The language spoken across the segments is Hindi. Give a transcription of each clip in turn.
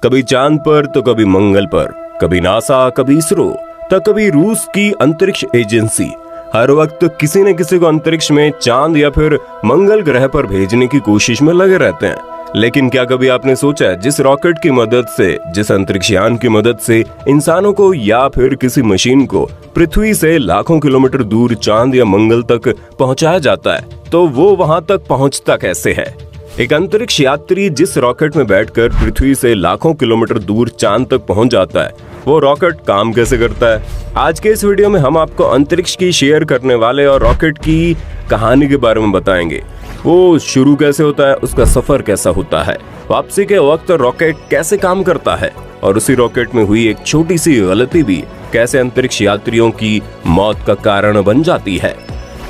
कभी चांद पर तो कभी मंगल पर, कभी नासा, कभी इसरो, तो कभी रूस की अंतरिक्ष एजेंसी। हर वक्त किसी न किसी को अंतरिक्ष में चांद या फिर मंगल ग्रह पर भेजने की कोशिश में लगे रहते हैं। लेकिन क्या कभी आपने सोचा जिस रॉकेट की मदद से, जिस अंतरिक्ष यान की मदद से इंसानों को या फिर किसी मशीन को पृथ्वी से लाखों किलोमीटर दूर चांद या मंगल तक पहुंचाया जाता है, तो वो वहां तक पहुंचता कैसे है? एक अंतरिक्ष यात्री जिस रॉकेट में बैठकर पृथ्वी से लाखों किलोमीटर दूर चांद तक पहुंच जाता है, वो रॉकेट काम कैसे करता है? आज के इस वीडियो में हम आपको अंतरिक्ष की शेयर करने वाले और रॉकेट की कहानी के बारे में बताएंगे। वो शुरू कैसे होता है, उसका सफर कैसा होता है, वापसी के वक्त रॉकेट कैसे काम करता है, और उसी रॉकेट में हुई एक छोटी सी गलती भी कैसे अंतरिक्ष यात्रियों की मौत का कारण बन जाती है।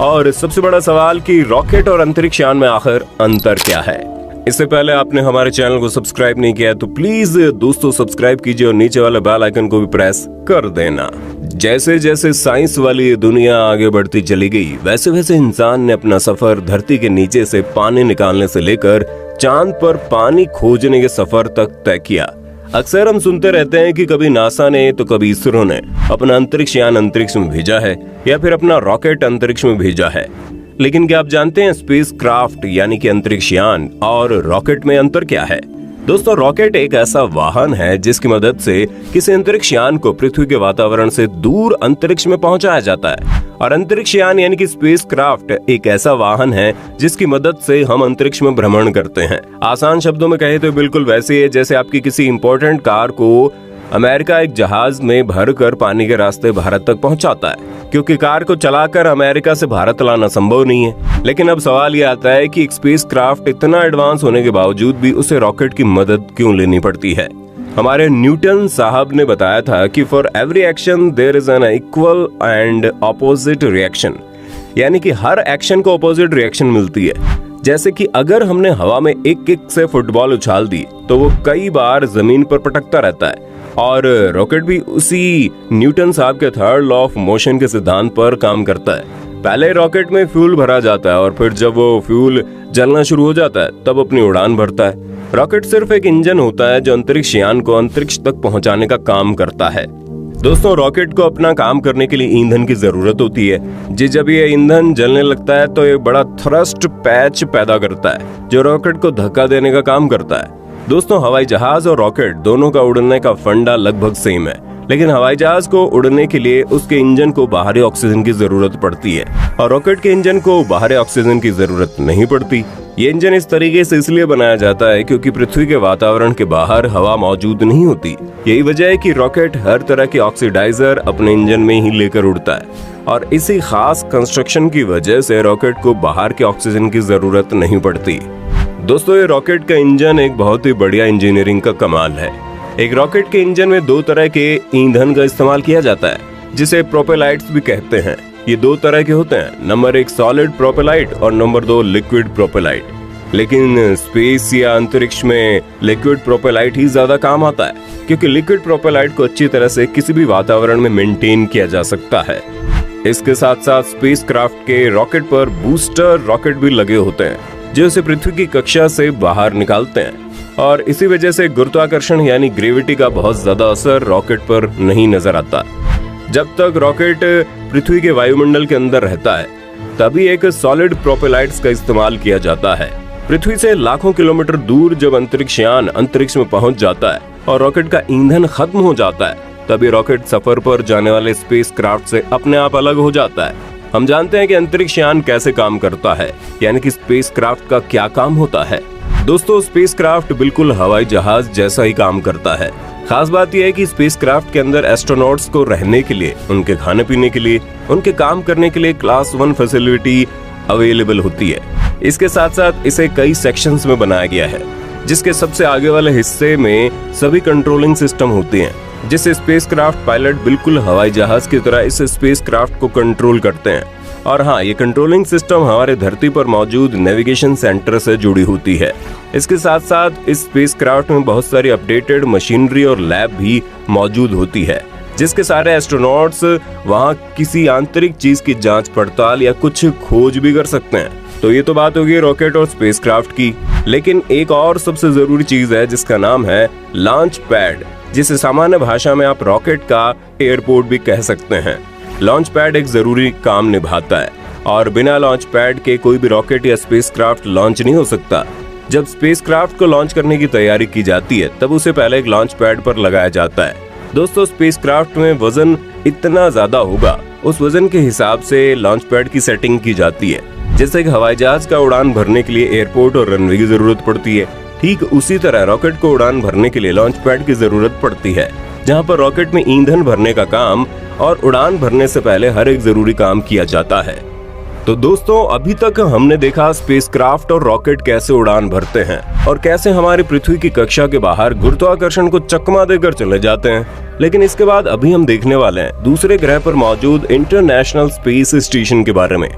और सबसे बड़ा सवाल कि रॉकेट और अंतरिक्ष यान में आखिर अंतर क्या है। इससे पहले आपने हमारे चैनल को सब्सक्राइब नहीं किया तो प्लीज दोस्तों सब्सक्राइब कीजिए और नीचे वाले बेल आइकन को भी प्रेस कर देना। जैसे जैसे साइंस वाली दुनिया आगे बढ़ती चली गई, वैसे वैसे इंसान ने अपना सफर धरती के नीचे से पानी निकालने से लेकर चांद पर पानी खोजने के सफर तक तय किया। अक्सर हम सुनते रहते हैं कि कभी नासा ने तो कभी इसरो ने अपना अंतरिक्ष यान अंतरिक्ष में भेजा है या फिर अपना रॉकेट अंतरिक्ष में भेजा है। लेकिन क्या आप जानते हैं स्पेस क्राफ्ट यानी कि अंतरिक्ष यान और रॉकेट में अंतर क्या है? दोस्तों, रॉकेट एक ऐसा वाहन है जिसकी मदद से किसी अंतरिक्ष यान को पृथ्वी के वातावरण से दूर अंतरिक्ष में पहुंचाया जाता है, और अंतरिक्ष यान यानी कि स्पेस क्राफ्ट एक ऐसा वाहन है जिसकी मदद से हम अंतरिक्ष में भ्रमण करते हैं। आसान शब्दों में कहे तो बिल्कुल वैसे ही है जैसे आपकी किसी इंपॉर्टेंट कार को अमेरिका एक जहाज में भरकर पानी के रास्ते भारत तक पहुंचाता है, क्योंकि कार को चलाकर अमेरिका से भारत लाना संभव नहीं है। लेकिन अब सवाल ये आता है कि स्पेस क्राफ्ट इतना एडवांस होने के बावजूद भी उसे रॉकेट की मदद क्यों लेनी पड़ती है? हमारे न्यूटन साहब ने बताया था कि for every action there is an equal and opposite reaction, यानी कि हर एक्शन को ऑपोजिट रिएक्शन मिलती है। जैसे कि अगर हमने हवा में एक किक से फुटबॉल उछाल दी तो वो कई बार जमीन पर पटकता रहता है, और रॉकेट भी उसी न्यूटन साहब के थर्ड लॉ ऑफ मोशन के सिद्धांत पर काम करता है। पहले रॉकेट में फ्यूल भरा जाता है और फिर जब वो फ्यूल जलना शुरू हो जाता है तब अपनी उड़ान भरता है। रॉकेट सिर्फ एक इंजन होता है जो अंतरिक्ष यान को अंतरिक्ष तक पहुंचाने का काम करता है। दोस्तों, रॉकेट को अपना काम करने के लिए ईंधन की जरूरत होती है। जब ये ईंधन जलने लगता है तो एक बड़ा थ्रस्ट पैच पैदा करता है जो रॉकेट को धक्का देने का काम करता है। दोस्तों, हवाई जहाज और रॉकेट दोनों का उड़ने का फंडा लगभग सेम है, लेकिन हवाई जहाज को उड़ने के लिए उसके इंजन को बाहरी ऑक्सीजन की जरूरत पड़ती है और रॉकेट के इंजन को बाहरी ऑक्सीजन की जरूरत नहीं पड़ती। ये इंजन इस तरीके से इसलिए बनाया जाता है क्योंकि पृथ्वी के वातावरण के बाहर हवा मौजूद नहीं होती। यही वजह है कि रॉकेट हर तरह के ऑक्सीडाइजर अपने इंजन में ही लेकर उड़ता है, और इसी खास कंस्ट्रक्शन की वजह से रॉकेट को बाहर के ऑक्सीजन की जरूरत नहीं पड़ती। दोस्तों, ये रॉकेट का इंजन एक बहुत ही बढ़िया इंजीनियरिंग का कमाल है। एक रॉकेट के इंजन में दो तरह के ईंधन का इस्तेमाल किया जाता है, जिसे प्रोपेलाइट्स भी कहते हैं। ये दो तरह के होते हैं, नंबर 1 सॉलिड प्रोपेलाइट और नंबर 2 लिक्विड प्रोपेलाइट। लेकिन स्पेस या अंतरिक्ष में लिक्विड प्रोपेलाइट ही ज्यादा काम आता है, क्योंकि लिक्विड प्रोपेलाइट को अच्छी तरह से किसी भी वातावरण में मेंटेन किया जा सकता है। इसके साथ साथ स्पेस क्राफ्ट के रॉकेट पर बूस्टर रॉकेट भी लगे होते हैं जो इसे पृथ्वी की कक्षा से बाहर निकालते हैं, और इसी वजह से गुरुत्वाकर्षण यानी ग्रेविटी का बहुत ज्यादा असर रॉकेट पर नहीं नजर आता। जब तक रॉकेट पृथ्वी के वायुमंडल के अंदर रहता है तभी एक सॉलिड प्रोपेलाइट्स का इस्तेमाल किया जाता है। पृथ्वी से लाखों किलोमीटर दूर जब अंतरिक्ष यान अंतरिक्ष में पहुंच जाता है और रॉकेट का ईंधन खत्म हो जाता है, तभी रॉकेट सफर पर जाने वाले स्पेस क्राफ्ट से अपने आप अलग हो जाता है। हम जानते हैं कि अंतरिक्ष यान कैसे काम करता है, यानी कि स्पेस क्राफ्ट का क्या काम होता है। दोस्तों, स्पेस क्राफ्ट बिल्कुल हवाई जहाज जैसा ही काम करता है। खास बात यह है कि स्पेस क्राफ्ट के अंदर एस्ट्रोनॉट्स को रहने के लिए, उनके खाने पीने के लिए, उनके काम करने के लिए क्लास 1 फैसिलिटी अवेलेबल होती है। इसके साथ साथ इसे कई सेक्शंस में बनाया गया है, जिसके सबसे आगे वाले हिस्से में सभी कंट्रोलिंग सिस्टम होते हैं, जिससे स्पेसक्राफ्ट पायलट बिल्कुल हवाई जहाज की तरह इस स्पेसक्राफ्ट को कंट्रोल करते हैं। और हाँ, ये कंट्रोलिंग सिस्टम हमारे धरती पर मौजूद नेविगेशन सेंटर से जुड़ी होती है। इसके साथ साथ इस स्पेसक्राफ्ट में बहुत सारी अपडेटेड मशीनरी और लैब भी मौजूद होती है, जिसके सारे एस्ट्रोनॉट्स वहां किसी आंतरिक चीज की जांच पड़ताल या कुछ खोज भी कर सकते हैं। तो ये तो बात होगी रॉकेट और स्पेसक्राफ्ट की, लेकिन एक और सबसे जरूरी चीज है जिसका नाम है लॉन्च पैड, जिसे सामान्य भाषा में आप रॉकेट का एयरपोर्ट भी कह सकते हैं। लॉन्च पैड एक जरूरी काम निभाता है और बिना लॉन्च पैड के कोई भी रॉकेट या स्पेसक्राफ्ट लॉन्च नहीं हो सकता। जब स्पेसक्राफ्ट को लॉन्च करने की तैयारी की जाती है तब उसे पहले एक लॉन्च पैड पर लगाया जाता है। दोस्तों, स्पेसक्राफ्ट में वजन इतना ज्यादा होगा, उस वजन के हिसाब से लॉन्च पैड की सेटिंग की जाती है। जैसे कि हवाई जहाज का उड़ान भरने के लिए एयरपोर्ट और रनवे की जरूरत पड़ती है, ठीक उसी तरह रॉकेट को उड़ान भरने के लिए लॉन्च पैड की जरूरत पड़ती है, जहां पर रॉकेट में ईंधन भरने का काम और उड़ान भरने से पहले हर एक जरूरी काम किया जाता है। तो दोस्तों, अभी तक हमने देखा स्पेसक्राफ्ट और रॉकेट कैसे उड़ान भरते हैं और कैसे हमारी पृथ्वी की कक्षा के बाहर गुरुत्वाकर्षण को चकमा देकर चले जाते हैं। लेकिन इसके बाद अभी हम देखने वाले हैं दूसरे ग्रह पर मौजूद इंटरनेशनल स्पेस स्टेशन के बारे में।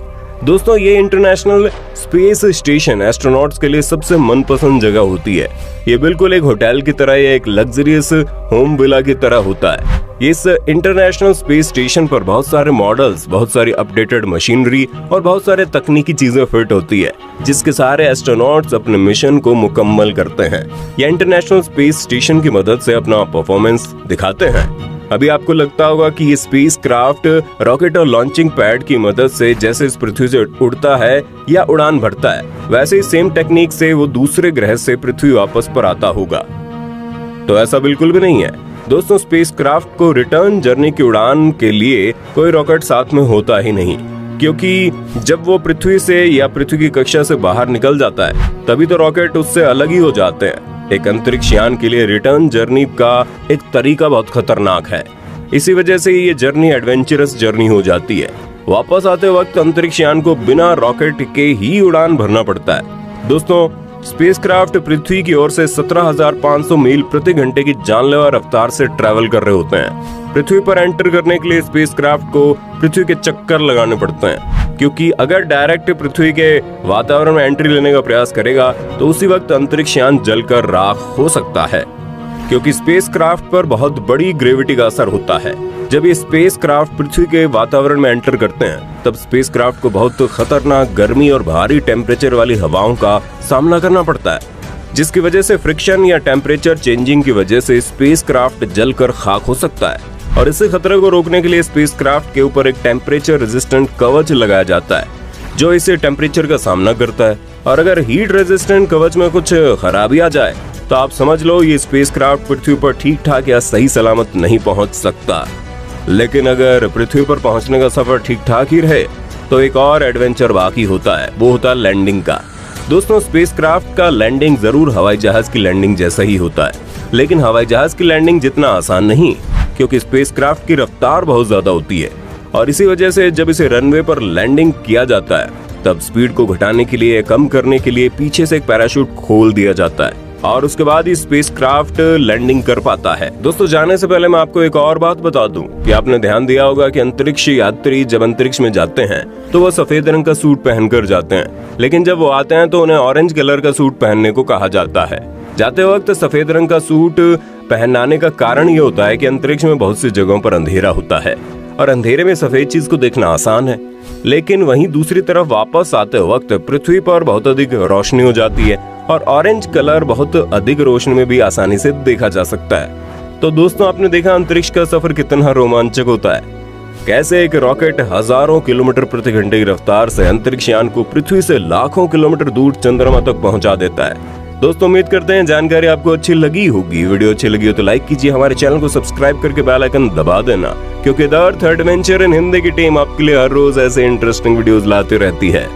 दोस्तों, ये इंटरनेशनल स्पेस स्टेशन एस्ट्रोनॉट्स के लिए सबसे मनपसंद जगह होती है। ये बिल्कुल एक होटल की तरह या एक लग्जरियस होम विला की तरह होता है। इस इंटरनेशनल स्पेस स्टेशन पर बहुत सारे मॉडल्स, बहुत सारी अपडेटेड मशीनरी और बहुत सारे तकनीकी चीजें फिट होती है, जिसके सारे एस्ट्रोनॉट्स अपने मिशन को मुकम्मल करते हैं या इंटरनेशनल स्पेस स्टेशन की मदद से अपना परफॉर्मेंस दिखाते हैं। अभी आपको लगता होगा कि ये स्पेस क्राफ्ट रॉकेट और लॉन्चिंग पैड की मदद से जैसे इस पृथ्वी से उड़ता है या उड़ान भरता है, वैसे ही सेम टेक्निक से वो दूसरे ग्रह से पृथ्वी वापस पर आता होगा। तो ऐसा बिल्कुल भी नहीं है। दोस्तों, स्पेस क्राफ्ट को रिटर्न जर्नी की उड़ान के लिए कोई रॉकेट साथ में होता ही नहीं, क्योंकि जब वो पृथ्वी से या पृथ्वी की कक्षा से बाहर निकल जाता है तभी तो रॉकेट उससे अलग ही हो जाते हैं। एक अंतरिक्ष यान के लिए रिटर्न जर्नी का एक तरीका बहुत खतरनाक है। इसी वजह से ये जर्नी एडवेंचरस जर्नी हो जाती है। वापस आते वक्त अंतरिक्ष यान को बिना रॉकेट के ही उड़ान भरना पड़ता है। दोस्तों, स्पेसक्राफ्ट पृथ्वी की ओर से 17,500 मील प्रति घंटे की जानलेवा रफ्तार से ट्रैवल कर रहे होते हैं। पृथ्वी पर एंटर करने के लिए स्पेसक्राफ्ट को पृथ्वी के चक्कर लगाने पड़ते हैं, क्योंकि अगर डायरेक्ट पृथ्वी के वातावरण में एंट्री लेने का प्रयास करेगा तो उसी वक्त अंतरिक्ष यान जलकर राख हो सकता है, क्योंकि स्पेसक्राफ्ट पर बहुत बड़ी ग्रेविटी का असर होता है। जब ये स्पेसक्राफ्ट पृथ्वी के वातावरण में एंटर करते हैं तब स्पेसक्राफ्ट को बहुत खतरनाक गर्मी और भारी टेम्परेचर वाली हवाओं का सामना करना पड़ता है, जिसकी वजह से फ्रिक्शन या टेम्परेचर चेंजिंग की वजह से स्पेसक्राफ्ट जलकर खाक हो सकता है। और इस खतरे को रोकने के लिए स्पेसक्राफ्ट के ऊपर एक टेम्परेचर रेजिस्टेंट कवच लगाया जाता है, जो इसे टेम्परेचर का सामना करता है। और अगर हीट रेजिस्टेंट कवच में कुछ खराबी आ जाए तो आप समझ लो ये स्पेसक्राफ्ट पृथ्वी पर ठीक ठाक या सही सलामत नहीं पहुंच सकता। लेकिन अगर पृथ्वी पर पहुंचने का सफर ठीक ठाक ही रहे तो एक और एडवेंचर बाकी होता है, वो होता है लैंडिंग का। दोस्तों, स्पेसक्राफ्ट का लैंडिंग जरूर हवाई जहाज की लैंडिंग जैसा ही होता है, लेकिन हवाई जहाज की लैंडिंग जितना आसान नहीं, क्योंकि स्पेसक्राफ्ट की रफ्तार बहुत ज्यादा होती है। और इसी वजह से जब इसे रनवे पर लैंडिंग किया जाता है तब स्पीड को घटाने के लिए, कम करने के लिए पीछे से एक पैराशूट खोल दिया जाता है और उसके बाद ही स्पेसक्राफ्ट लैंडिंग कर पाता है। दोस्तों, जाने से पहले मैं आपको एक और बात बता दूं कि आपने ध्यान दिया होगा कि अंतरिक्ष यात्री जब अंतरिक्ष में जाते हैं तो वो सफेद रंग का सूट पहनकर जाते हैं, लेकिन जब वो आते हैं तो उन्हें ऑरेंज कलर का सूट पहनने को कहा जाता है। जाते वक्त सफेद रंग का सूट पहनाने का कारण ये होता है कि अंतरिक्ष में बहुत सी जगहों पर अंधेरा होता है और अंधेरे में सफेद चीज को देखना आसान है, लेकिन वहीं दूसरी तरफ वापस आते वक्त पृथ्वी पर बहुत अधिक रोशनी हो जाती है और ऑरेंज कलर बहुत अधिक रोशनी में भी आसानी से देखा जा सकता है। तो दोस्तों, आपने देखा अंतरिक्ष का सफर कितना रोमांचक होता है, कैसे एक रॉकेट हजारों किलोमीटर प्रति घंटे की रफ्तार से अंतरिक्ष यान को पृथ्वी से लाखों किलोमीटर दूर चंद्रमा तक पहुंचा देता है। दोस्तों, उम्मीद करते हैं जानकारी आपको अच्छी लगी होगी। वीडियो अच्छी लगी हो तो लाइक कीजिए, हमारे चैनल को सब्सक्राइब करके बेल आइकन दबा देना, क्योंकि the earth adventure in Hindi की टीम आपके लिए हर रोज ऐसे इंटरेस्टिंग वीडियोस लाती रहती है।